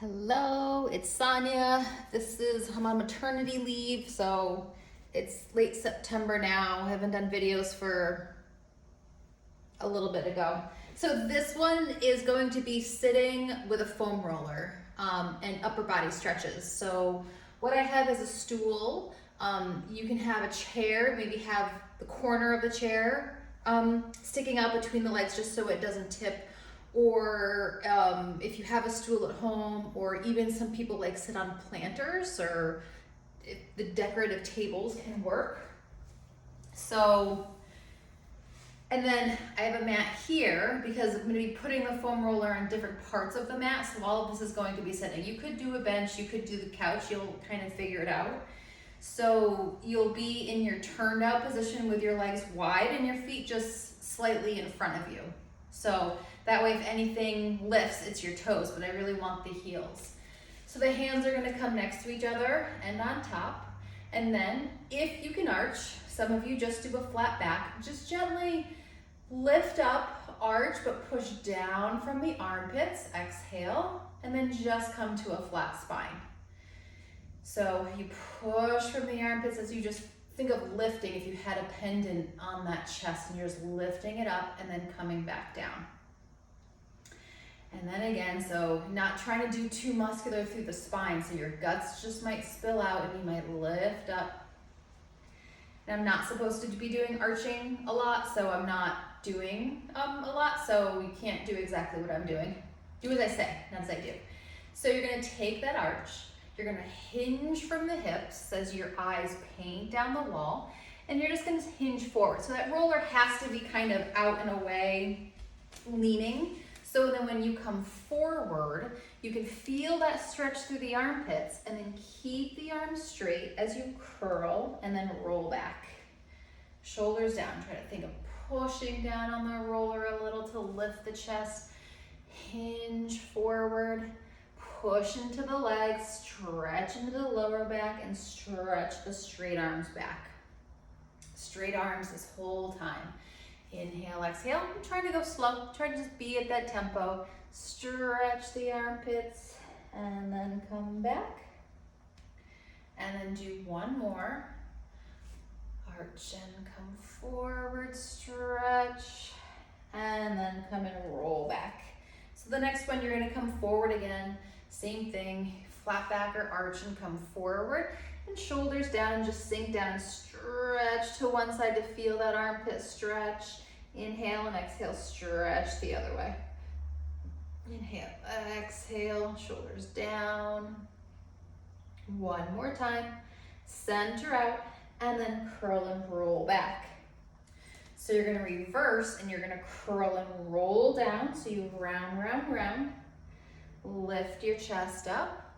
Hello, it's Sonia. I'm on maternity leave, so it's late September now. I haven't done videos for a little bit ago. So this one is going to be sitting with a foam roller and upper body stretches. So what I have is a stool. You can have a chair, maybe have the corner of the chair sticking out between the legs just so it doesn't tip. Or if you have a stool at home, or even some people like sit on planters, or if the decorative tables can work. So, and then I have a mat here because I'm going to be putting the foam roller on different parts of the mat, so all of this is going to be sitting. You could do a bench, you could do the couch, you'll kind of figure it out. So you'll be in your turned out position with your legs wide and your feet just slightly in front of you. So that way, if anything lifts, it's your toes, but I really want the heels. So the hands are gonna come next to each other and on top. And then if you can arch, some of you just do a flat back, just gently lift up, arch, but push down from the armpits, exhale, and then just come to a flat spine. So you push from the armpits as you just think of lifting if you had a pendant on that chest and you're just lifting it up and then coming back down. And then again, so not trying to do too muscular through the spine, so your guts just might spill out and you might lift up. And I'm not supposed to be doing arching a lot, so I'm not doing a lot, so you can't do exactly what I'm doing. Do as I say, not as I do. So you're gonna take that arch, you're gonna hinge from the hips as your eyes paint down the wall, and you're just gonna hinge forward. So that roller has to be kind of out and away, leaning. So then when you come forward, you can feel that stretch through the armpits, and then keep the arms straight as you curl and then roll back. Shoulders down, try to think of pushing down on the roller a little to lift the chest. Hinge forward. Push into the legs, stretch into the lower back, and stretch the straight arms back. Straight arms this whole time. Inhale, exhale. I'm trying to go slow. Try to just be at that tempo. Stretch the armpits, and then come back. And then do one more. Arch and come forward, stretch, and then come and roll back. So the next one, you're gonna come forward again. Same thing, flat back or arch and come forward, and shoulders down, just sink down, stretch to one side to feel that armpit stretch. Inhale and exhale, stretch the other way. Inhale, exhale, shoulders down. One more time, center out, and then curl and roll back. So you're gonna reverse and you're gonna curl and roll down, so you round, round, round. Lift your chest up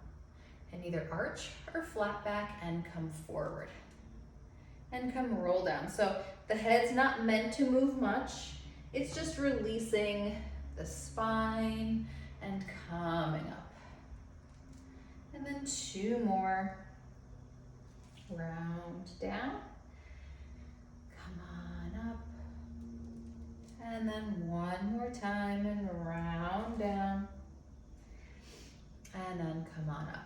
and either arch or flat back and come forward. And come roll down. So the head's not meant to move much. It's just releasing the spine and coming up. And then two more. Round down. Come on up. And then one more time and round down. And then come on up.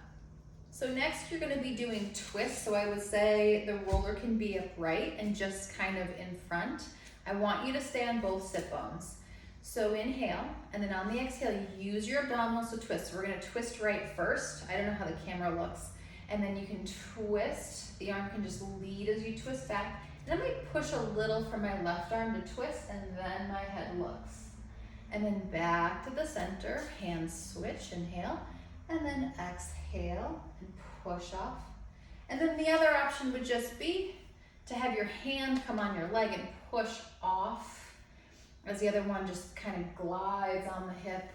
So next you're gonna be doing twists. So I would say the roller can be upright and just kind of in front. I want you to stay on both sit bones. So inhale, and then on the exhale, you use your abdominals to twist. So we're gonna twist right first. I don't know how the camera looks. And then you can twist. The arm can just lead as you twist back. And I might push a little from my left arm to twist, and then my head looks. And then back to the center, hands switch, inhale. And then exhale and push off. And then the other option would just be to have your hand come on your leg and push off as the other one just kind of glides on the hip.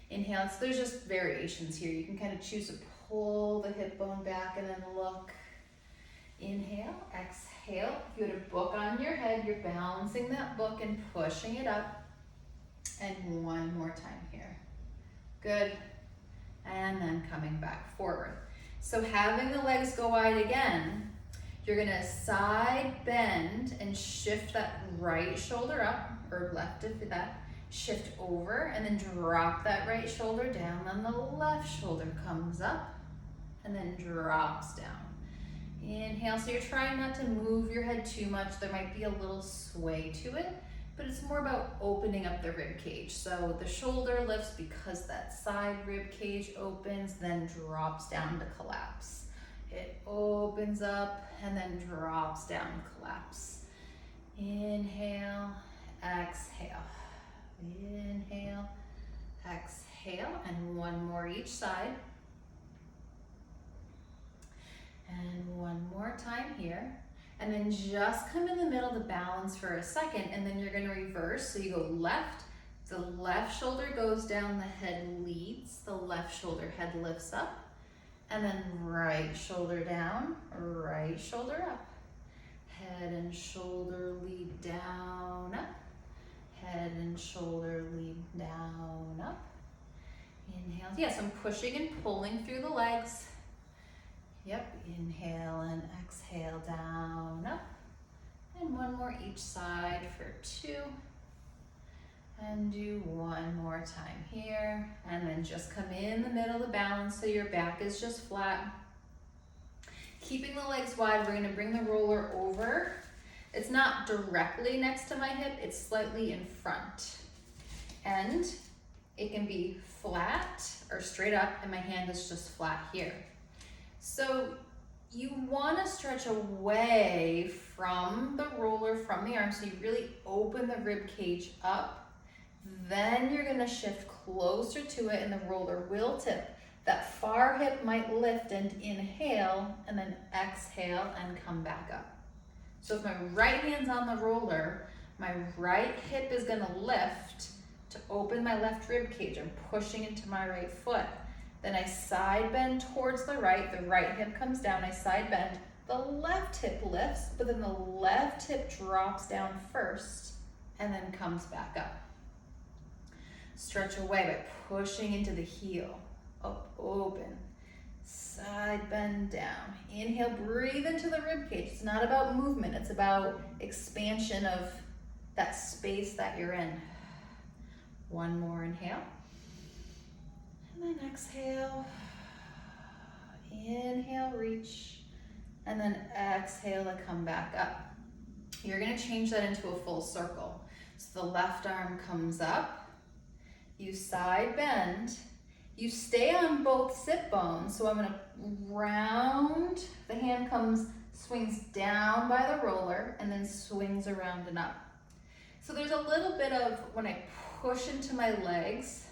Inhale, so there's just variations here. You can kind of choose to pull the hip bone back and then look. Inhale, exhale. If you had a book on your head, you're balancing that book and pushing it up. And one more time here. Good. And then coming back forward. So having the legs go wide again, you're gonna side bend and shift that right shoulder up, or left if that, Shift over and then drop that right shoulder down. Then the left shoulder comes up and then drops down. Inhale, so you're trying not to move your head too much. There might be a little sway to it, but it's more about opening up the rib cage. So the shoulder lifts because that side rib cage opens, then drops down to collapse. It opens up and then drops down, collapse. Inhale, exhale. Inhale, exhale, and one more each side. And one more time here. And then just come in the middle to balance for a second, and then you're gonna reverse. So you go left, the left shoulder goes down, the head leads, the left shoulder head lifts up, and then right shoulder down, right shoulder up. Head and shoulder lead down, up. Head and shoulder lead down, up. Inhale. Yes, I'm pushing and pulling through the legs. Yep, inhale and exhale, down, up. And one more each side for 2. And do one more time here. And then just come in the middle to balance so your back is just flat. Keeping the legs wide, we're gonna bring the roller over. It's not directly next to my hip, it's slightly in front. And it can be flat or straight up, and my hand is just flat here. So you want to stretch away from the roller, from the arm, so you really open the rib cage up. Then you're going to shift closer to it and the roller will tip. That far hip might lift and inhale, and then exhale and come back up. So if my right hand's on the roller, my right hip is going to lift to open my left rib cage. I'm pushing into my right foot. Then I side bend towards the right hip comes down, I side bend, the left hip lifts, but then the left hip drops down first and then comes back up. Stretch away by pushing into the heel, up, open, side bend down. Inhale, breathe into the rib cage. It's not about movement, it's about expansion of that space that you're in. One more inhale. And then exhale, inhale, reach, and then exhale to come back up. You're gonna change that into a full circle. So the left arm comes up, you side bend, you stay on both sit bones. So I'm gonna round, the hand swings down by the roller and then swings around and up. So there's a little bit of, when I push into my legs,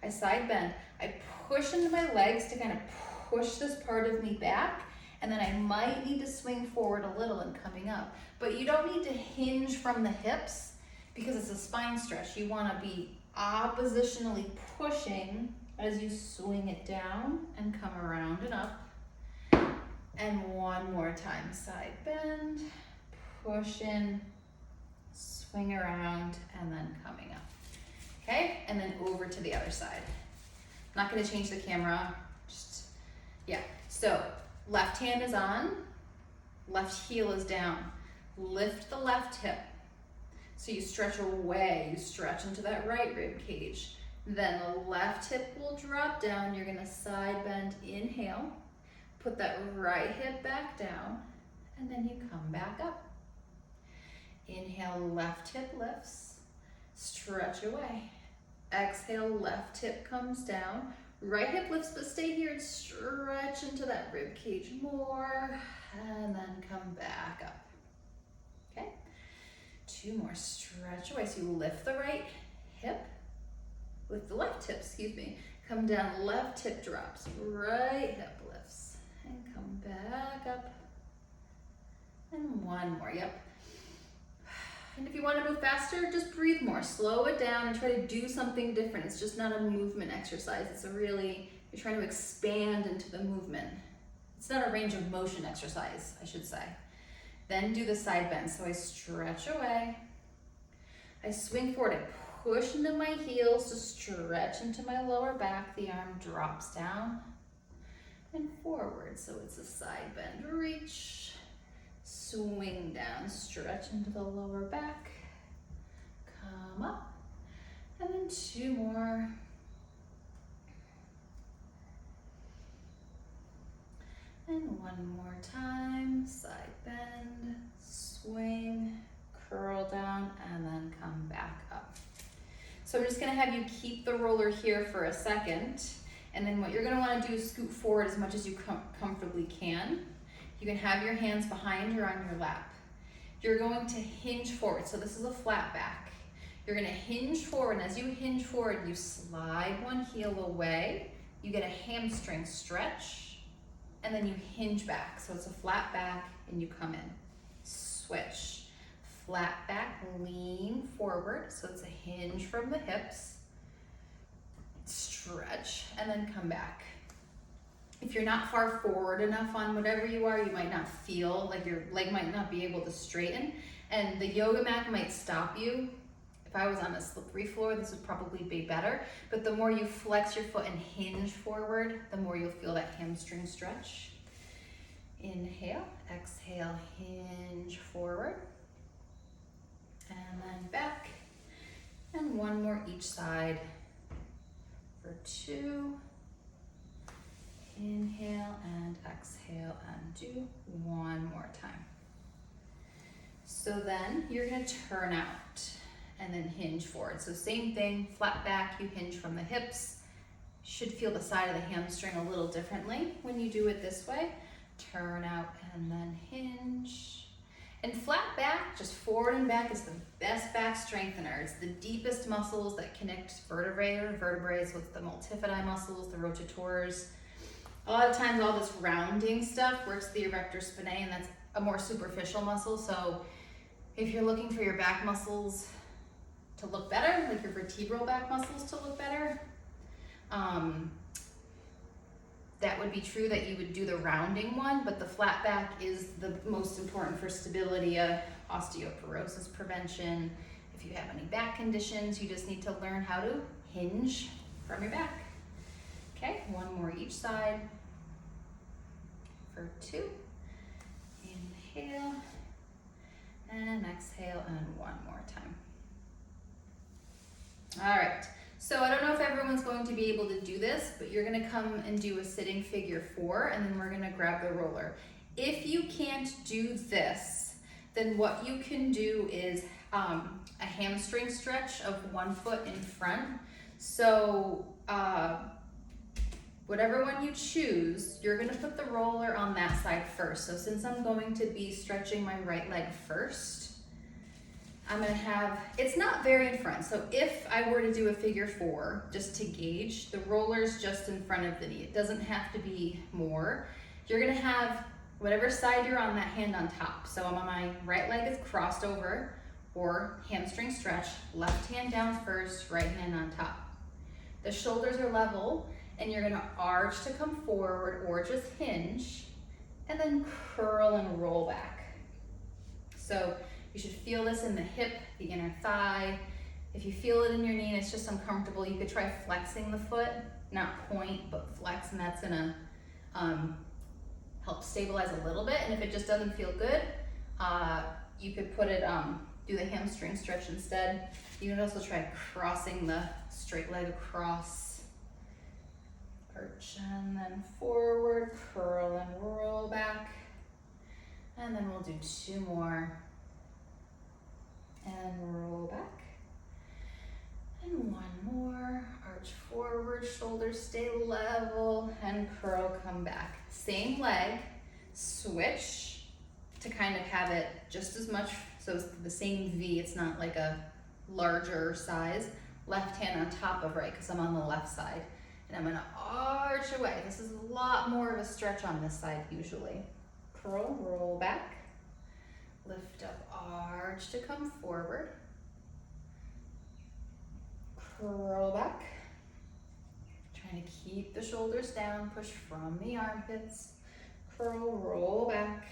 I side bend, I push into my legs to kind of push this part of me back, and then I might need to swing forward a little and coming up. But you don't need to hinge from the hips because it's a spine stretch. You want to be oppositionally pushing as you swing it down and come around and up. And one more time, side bend, push in, swing around, and then coming up. Okay, and then over to the other side. I'm not gonna change the camera, So left hand is on, left heel is down. Lift the left hip. So you stretch away, you stretch into that right rib cage. Then the left hip will drop down. You're gonna side bend, inhale. Put that right hip back down, and then you come back up. Inhale, left hip lifts, stretch away. Exhale, left hip comes down. Right hip lifts, but stay here and stretch into that rib cage more, and then come back up. Okay, 2 more, stretch away. So you lift the right hip, with the left hip, come down, left hip drops, right hip lifts, and come back up. And 1 more, yep. And if you want to move faster, just breathe more, slow it down and try to do something different. It's just not a movement exercise. It's you're trying to expand into the movement. It's not a range of motion exercise, I should say. Then do the side bend. So I stretch away. I swing forward, I push into my heels to stretch into my lower back. The arm drops down and forward. So it's a side bend, reach. Swing down, stretch into the lower back, come up, And then 2 more. And 1 more time, side bend, swing, curl down, and then come back up. So I'm just gonna have you keep the roller here for a second, and then what you're gonna wanna do is scoot forward as much as you comfortably can. You can have your hands behind or on your lap. You're going to hinge forward, so this is a flat back. You're gonna hinge forward, and as you hinge forward, you slide one heel away, you get a hamstring stretch, and then you hinge back. So it's a flat back, and you come in. Switch. Flat back, lean forward, so it's a hinge from the hips. Stretch, and then come back. If you're not far forward enough on whatever you are, you might not feel, like your leg might not be able to straighten, and the yoga mat might stop you. If I was on a slippery floor, this would probably be better, but the more you flex your foot and hinge forward, the more you'll feel that hamstring stretch. Inhale, exhale, hinge forward, and then back, and 1 more each side for 2. Inhale and exhale, and do 1 more time. So then you're gonna turn out and then hinge forward. So same thing, flat back, you hinge from the hips. Should feel the side of the hamstring a little differently when you do it this way. Turn out and then hinge. And flat back, just forward and back, is the best back strengthener. It's the deepest muscles that connect vertebrae, so it's the multifidi muscles, the rotatories. A lot of times all this rounding stuff works the erector spinae, and that's a more superficial muscle. So if you're looking for your back muscles to look better, like your vertebral back muscles to look better, that would be true that you would do the rounding one, but the flat back is the most important for stability, osteoporosis prevention. If you have any back conditions, you just need to learn how to hinge from your back. Okay, 1 more each side for 2. Inhale and exhale, and 1 more time. All right, so I don't know if everyone's going to be able to do this, but you're gonna come and do a sitting figure 4, and then we're gonna grab the roller. If you can't do this, then what you can do is a hamstring stretch of 1 foot in front. So whatever one you choose, you're gonna put the roller on that side first. So since I'm going to be stretching my right leg first, I'm gonna have, it's not very in front. So if I were to do a figure 4, just to gauge, the roller's just in front of the knee. It doesn't have to be more. You're gonna have whatever side you're on, that hand on top. So I'm on my right leg is crossed over, or hamstring stretch, left hand down first, right hand on top. The shoulders are level, and you're gonna arch to come forward or just hinge, and then curl and roll back. So you should feel this in the hip, the inner thigh. If you feel it in your knee and it's just uncomfortable, you could try flexing the foot, not point, but flex, and that's gonna help stabilize a little bit. And if it just doesn't feel good, you could put it, do the hamstring stretch instead. You can also try crossing the straight leg across. Arch and then forward, curl and roll back. And then we'll do 2 more. And roll back. And 1 more, arch forward, shoulders stay level, and curl, come back. Same leg, switch to kind of have it just as much, so it's the same V, it's not like a larger size. Left hand on top of right, because I'm on the left side. And I'm gonna arch away. This is a lot more of a stretch on this side usually. Curl, roll back. Lift up, arch to come forward. Curl back. Trying to keep the shoulders down, push from the armpits. Curl, roll back.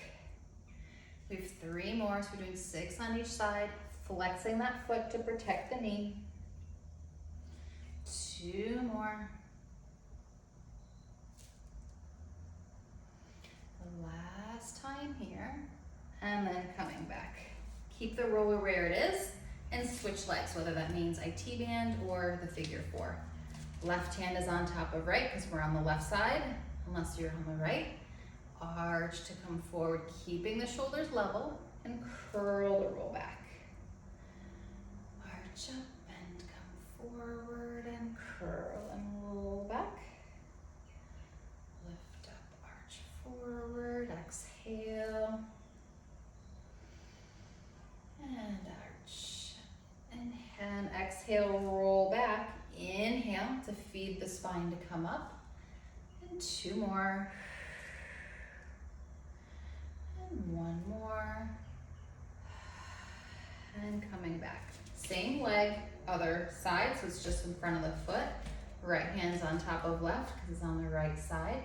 We have 3 more, so we're doing 6 on each side. Flexing that foot to protect the knee. 2 more. The last time here. And then coming back. Keep the roller where it is, and switch legs, whether that means IT band or the figure 4. Left hand is on top of right because we're on the left side, unless you're on the right. Arch to come forward, keeping the shoulders level, and curl the roll back. Arch up and come forward and curl and roll back. Lift up, arch forward, exhale. And arch. And exhale, roll back. Inhale to feed the spine to come up. And 2 more. And 1 more. And coming back. Same leg, other side, so it's just in front of the foot. Right hand's on top of left because it's on the right side.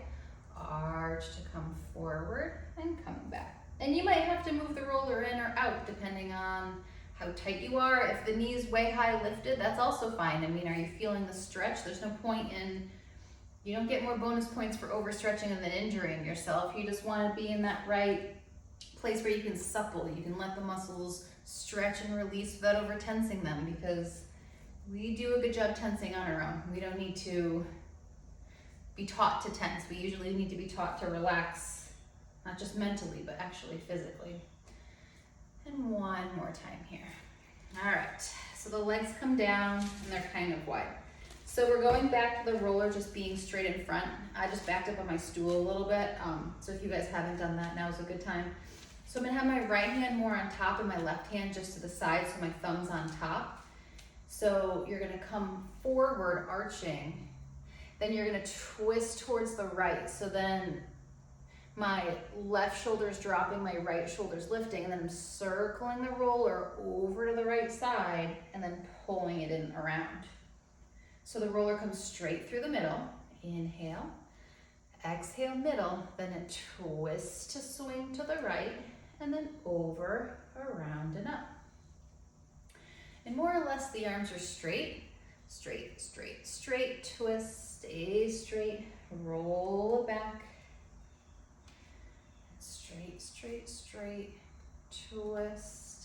Arch to come forward and coming back. And you might have to move the roller in or out depending on how tight you are. If the knee's way high lifted, that's also fine. I mean, are you feeling the stretch? There's no point in, you don't get more bonus points for overstretching and then injuring yourself. You just want to be in that right place where you can supple. You can let the muscles stretch and release without over tensing them, because we do a good job tensing on our own. We don't need to be taught to tense. We usually need to be taught to relax, not just mentally, but actually physically. And 1 more time here. All right, so the legs come down and they're kind of wide. So we're going back to the roller just being straight in front. I just backed up on my stool a little bit. So if you guys haven't done that, now is a good time. So I'm gonna have my right hand more on top and my left hand just to the side, so my thumb's on top. So you're gonna come forward, arching. Then you're gonna twist towards the right. So then my left shoulder's dropping, my right shoulder's lifting, and then I'm circling the roller over to the right side and then pulling it in around. So the roller comes straight through the middle. Inhale, exhale, middle, then it twists to swing to the right, and then over, around, and up. And more or less the arms are straight, straight, straight, straight, twist, stay straight, roll it back. Straight, straight, straight, twist,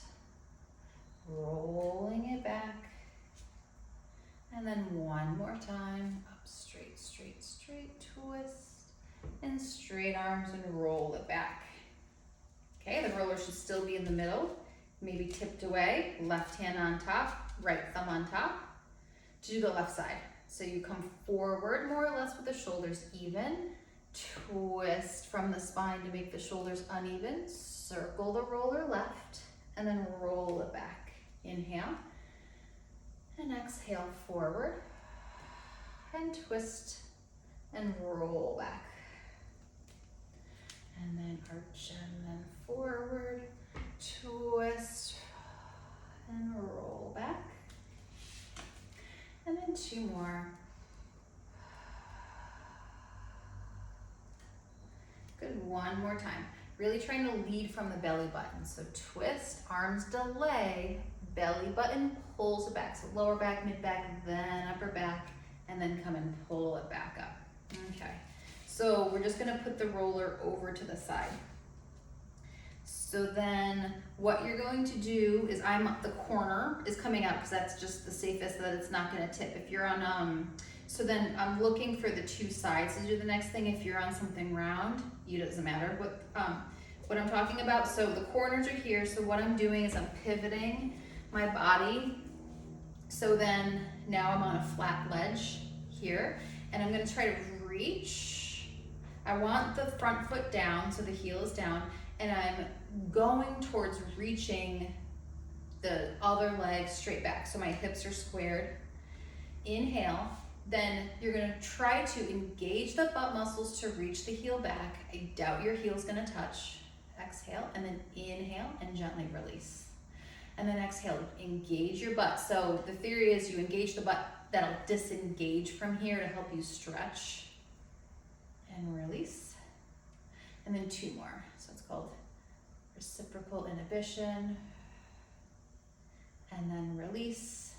rolling it back. And then 1 more time, up, straight, straight, straight, twist, and straight arms and roll it back. Okay, the roller should still be in the middle, maybe tipped away, left hand on top, right thumb on top, to do the left side. So you come forward more or less with the shoulders even, twist from the spine to make the shoulders uneven, circle the roller left, and then roll it back. Inhale, and exhale forward, and twist, and roll back. And then arch, and then forward, twist, and roll back. And then 2 more. Good, 1 more time. Really trying to lead from the belly button. So twist, arms delay, belly button pulls it back. So lower back, mid back, then upper back, and then come and pull it back up. Okay, so we're just gonna put the roller over to the side. So then what you're going to do is the corner is coming out because that's just the safest, that it's not gonna tip. If you're on, so then I'm looking for the 2 sides to do the next thing. If you're on something round, it doesn't matter what I'm talking about. So the corners are here. So what I'm doing is I'm pivoting my body. So then now I'm on a flat ledge here, and I'm gonna try to reach. I want the front foot down, so the heel is down, and I'm going towards reaching the other leg straight back. So my hips are squared. Inhale. Then you're gonna try to engage the butt muscles to reach the heel back. I doubt your heel's gonna touch. Exhale, and then inhale and gently release. And then exhale, engage your butt. So the theory is you engage the butt, that'll disengage from here to help you stretch. And release. And then 2 more. So it's called reciprocal inhibition. And then release.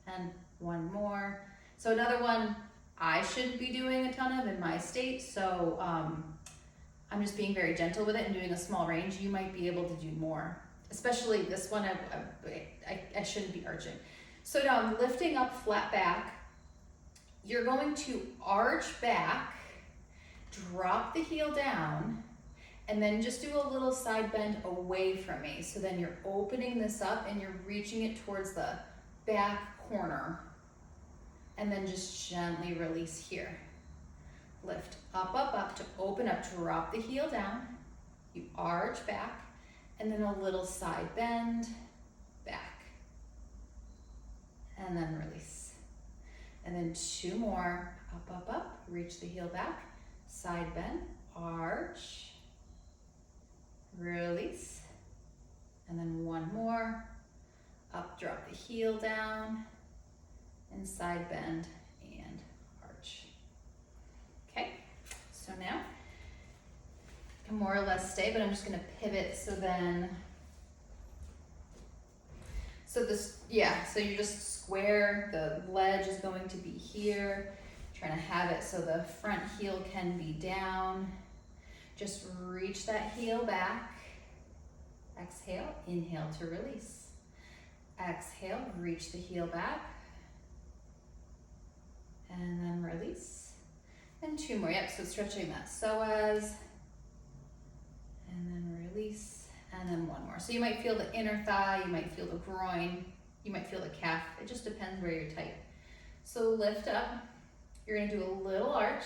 And 1 more. So another one I shouldn't be doing a ton of in my state, so I'm just being very gentle with it and doing a small range. You might be able to do more. especially this one, I shouldn't be arching. So now I'm lifting up flat back. You're going to arch back, drop the heel down, and then just do a little side bend away from me. So then you're opening this up and you're reaching it towards the back corner. And then just gently release here. Lift up, up, up to open up, drop the heel down. You arch back, and then a little side bend, back. And then release. And then 2 more, up, up, up, reach the heel back, side bend, arch, release. And then 1 more, up, drop the heel down, and side bend and arch. Okay, so now I can more or less stay, but I'm just gonna pivot so you just square, the ledge is going to be here, trying to have it so the front heel can be down. Just reach that heel back. Exhale, inhale to release. Exhale, reach the heel back. And then release. And 2 more, yep, so stretching that psoas. And then release, and then 1 more. So you might feel the inner thigh, you might feel the groin, you might feel the calf. It just depends where you're tight. So lift up, you're gonna do a little arch,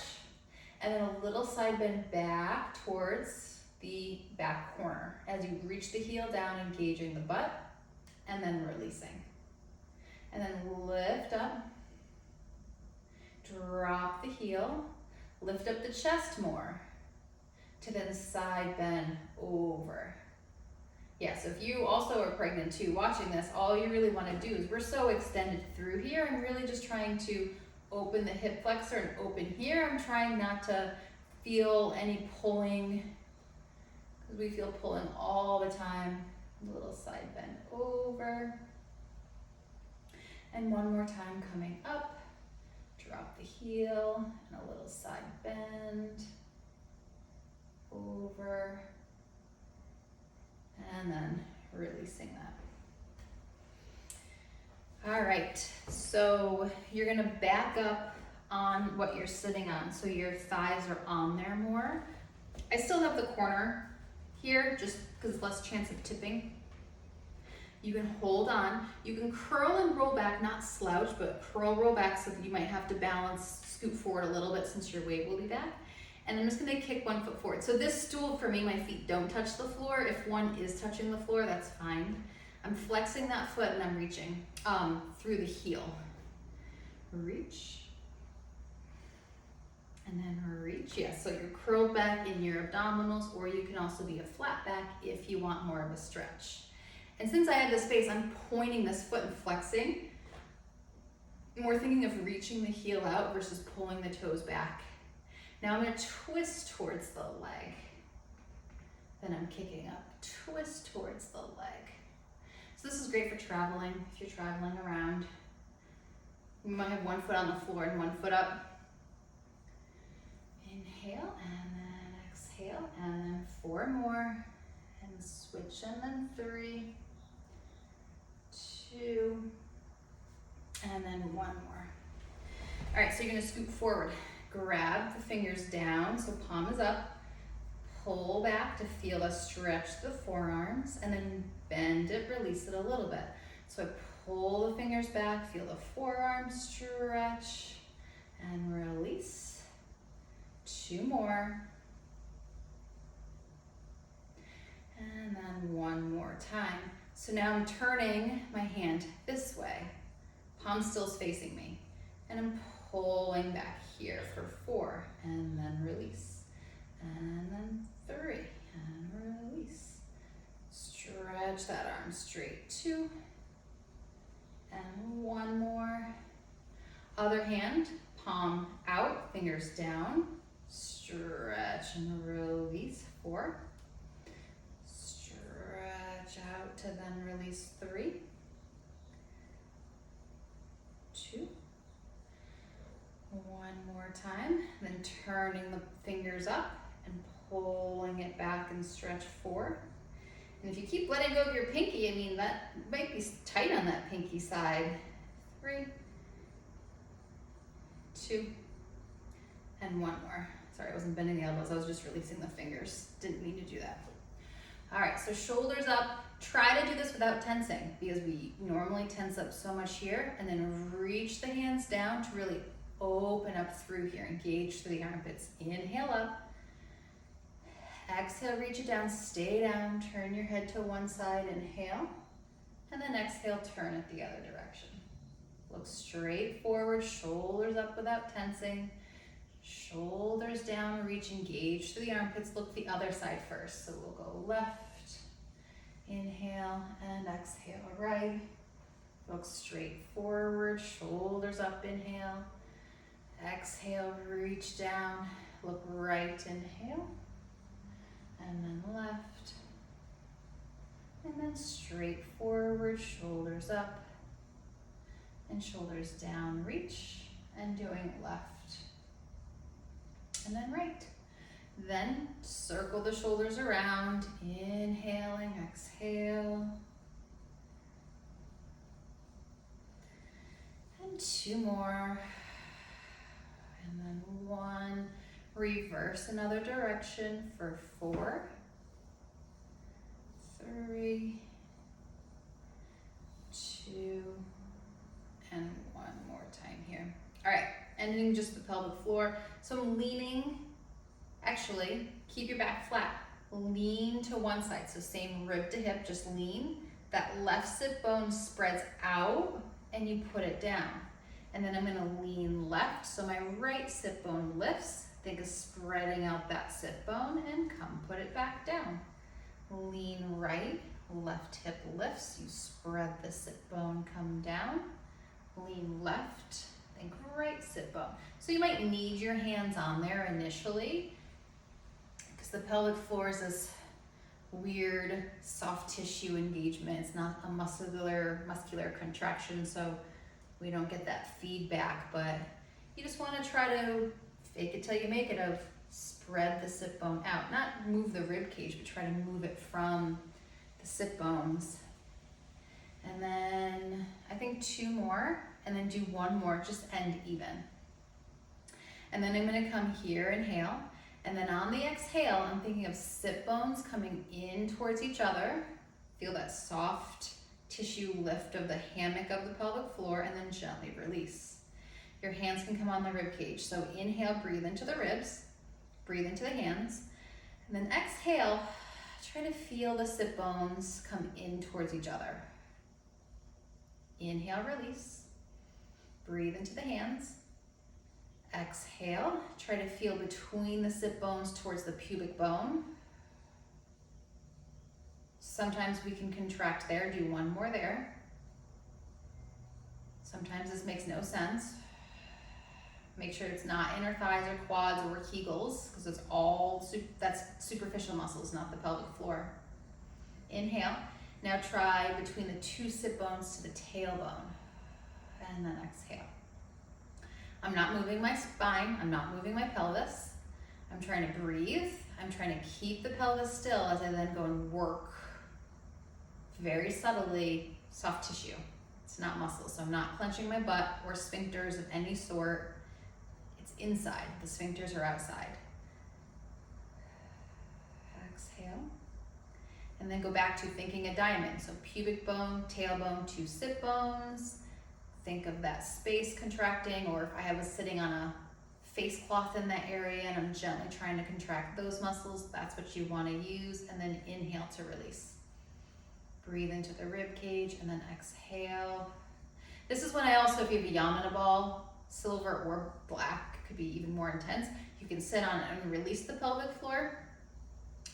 and then a little side bend back towards the back corner as you reach the heel down, engaging the butt, and then releasing. And then lift up, drop the heel, lift up the chest more, to then side bend over. Yeah, so if you also are pregnant too, watching this, all you really want to do is, we're so extended through here, I'm really just trying to open the hip flexor and open here. I'm trying not to feel any pulling, because we feel pulling all the time. A little side bend over. And 1 more time coming up, drop the heel, and a little side bend, over, and then releasing that. All right, so you're gonna back up on what you're sitting on, so your thighs are on there more. I still have the corner here, just because less chance of tipping. You can hold on, you can curl and roll back, not slouch, but curl, roll back, so that you might have to balance, scoot forward a little bit since your weight will be back. And I'm just gonna kick 1 foot forward. So this stool, for me, my feet don't touch the floor. If one is touching the floor, that's fine. I'm flexing that foot and I'm reaching through the heel. Reach. And then reach. Yeah, so you're curled back in your abdominals, or you can also be a flat back if you want more of a stretch. And since I have the space, I'm pointing this foot and flexing. And we're thinking of reaching the heel out versus pulling the toes back. Now I'm going to twist towards the leg. Then I'm kicking up, twist towards the leg. So this is great for traveling, if you're traveling around. You might have 1 foot on the floor and 1 foot up. Inhale, and then exhale, and then 4 more. And switch, and then 3, 2, and then 1 more. All right, so you're going to scoot forward. Grab the fingers down, so palm is up. Pull back to feel us stretch the forearms, and then bend it, release it a little bit. So I pull the fingers back, feel the forearms stretch, and release. 2 more. And then 1 more time. So now I'm turning my hand this way. Palm still is facing me. And I'm pulling back here for 4, and then release. And then 3, and release. Stretch that arm straight. 2, and 1 more. Other hand, palm out, fingers down. Stretch and release. 4. Stretch out to then release. 3, 2. 1 more time, then turning the fingers up and pulling it back and stretch. 4, And if you keep letting go of your pinky, I mean, that might be tight on that pinky side. 3, 2, and 1 more. Sorry, I wasn't bending the elbows, I was just releasing the fingers. Didn't mean to do that. All right, so shoulders up. Try to do this without tensing because we normally tense up so much here, and then reach the hands down to really open up through here, engage through the armpits. Inhale up. Exhale, reach it down, stay down, turn your head to one side, inhale, and then exhale, turn it the other direction. Look straight forward, shoulders up without tensing, shoulders down, reach, engage through the armpits. Look the other side first, so we'll go left, inhale, and exhale, right. Look straight forward, shoulders up, inhale, exhale, reach down, look right, inhale, and then left, and then straight forward, shoulders up, and shoulders down, reach, and doing left, and then right. Then circle the shoulders around, inhaling, exhale, and 2 more, and then 1. Reverse another direction for 4, 3, 2, and 1 more time here. All right, ending just the pelvic floor. So I'm leaning, actually, keep your back flat. Lean to one side, so same rib to hip, just lean. That left sit bone spreads out and you put it down. And then I'm gonna lean left, so my right sit bone lifts. Think of spreading out that sit bone and come put it back down. Lean right, left hip lifts, you spread the sit bone, come down. Lean left, think right sit bone. So you might need your hands on there initially because the pelvic floor is this weird soft tissue engagement. It's not a muscular contraction, so we don't get that feedback, but you just want to try to fake it till you make it of spread the sit bone out. Not move the rib cage, but try to move it from the sit bones. And then I think 2 more, and then do 1 more, just end even. And then I'm gonna come here, inhale, and then on the exhale, I'm thinking of sit bones coming in towards each other. Feel that soft tissue lift of the hammock of the pelvic floor, and then gently release. Your hands can come on the rib cage. So inhale, breathe into the ribs, breathe into the hands, and then exhale, try to feel the sit bones come in towards each other. Inhale, release, breathe into the hands. Exhale, try to feel between the sit bones towards the pubic bone. Sometimes we can contract there, do 1 more there. Sometimes this makes no sense. Make sure it's not inner thighs or quads or Kegels, because it's all, that's superficial muscles, not the pelvic floor. Inhale. Now try between the 2 sit bones to the tailbone. And then exhale. I'm not moving my spine. I'm not moving my pelvis. I'm trying to breathe. I'm trying to keep the pelvis still as I then go and work very subtly soft tissue. It's not muscle, so I'm not clenching my butt or sphincters of any sort. It's inside. The sphincters are outside. Exhale. And then go back to thinking a diamond. So pubic bone, tailbone, 2 sit bones. Think of that space contracting, or if I was sitting on a face cloth in that area and I'm gently trying to contract those muscles, that's what you want to use. And then inhale to release. Breathe into the rib cage and then exhale. This is when I also, if you have a Yamana ball, silver or black, could be even more intense, you can sit on it and release the pelvic floor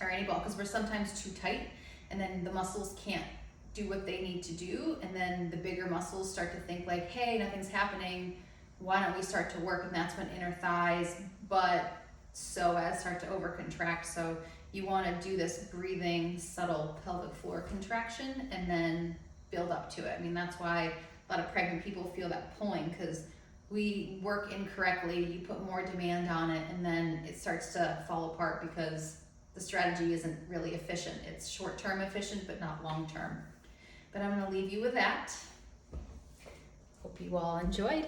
or any ball, because we're sometimes too tight and then the muscles can't do what they need to do, and then the bigger muscles start to think like, hey, nothing's happening, why don't we start to work? And that's when inner thighs, butt, psoas start to over contract. So you want to do this breathing, subtle pelvic floor contraction and then build up to it. I mean, that's why a lot of pregnant people feel that pulling, because we work incorrectly. You put more demand on it and then it starts to fall apart because the strategy isn't really efficient. It's short-term efficient, but not long-term. But I'm gonna leave you with that. Hope you all enjoyed.